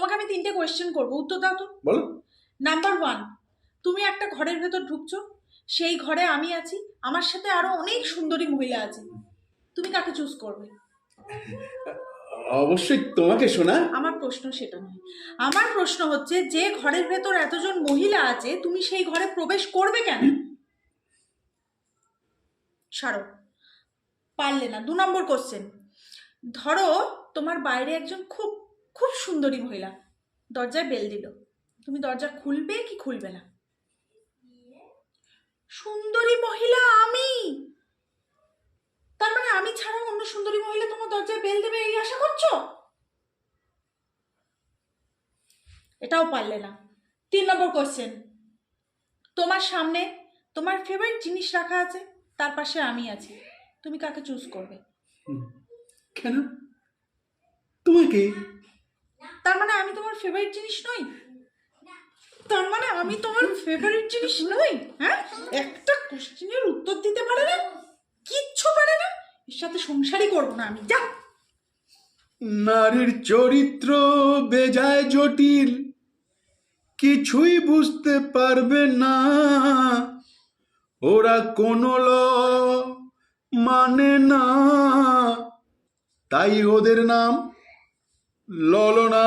তোমাকে আমি 3টে কোয়েশ্চেন করবো, উত্তর দাও তো। বলো। নাম্বার 1, তুমি একটা ঘরের ভেতর ঢুকছো, সেই ঘরে আমি আছি, আমার সাথে আরো অনেক সুন্দরী মহিলা আছে, তুমি কাকে চুজ করবে? অবশ্যই তোমাকে শোনা। আমার প্রশ্ন সেটা নয়, আমার প্রশ্ন হচ্ছে যে ঘরের ভেতর এতজন মহিলা আছে, তুমি সেই ঘরে প্রবেশ করবে কেন? ছাড়ো, পারলে না। 2 নম্বর কোশ্চেন, ধরো তোমার বাইরে একজন খুব খুব সুন্দরী মহিলা দরজায় বেল দিল, তুমি দরজা খুলবে কি খুলবে না? সুন্দরী মহিলা আমি, তার মানে আমি ছাড়া অন্য সুন্দরী মহিলা তোমার দরজায় বেল দেবে এই আশা করছো? এটাও পারলে না। 3 নম্বর কোশ্চেন, তোমার সামনে তোমার ফেভারিট জিনিস রাখা আছে, তার পাশে আমি আছি, তুমি কাকে চুজ করবে? কেন? তোমাকে? তার মানে আমি তোমার ফেভারিট জিনিস নই? তার মানে আমি তোমার ফেভারিট জিনিস নই? হ্যাঁ, একটা কোশ্চেনের উত্তর দিতে পারে না, কিচ্ছু পারে না, এর সাথে সংসারই করবো না আমি, যা। নারীর চরিত্র বেজায় জটিল, কিছুই বুঝতে পারবে না, ওরা কোনো ল মানে না, তাই ওদের নাম ললনা।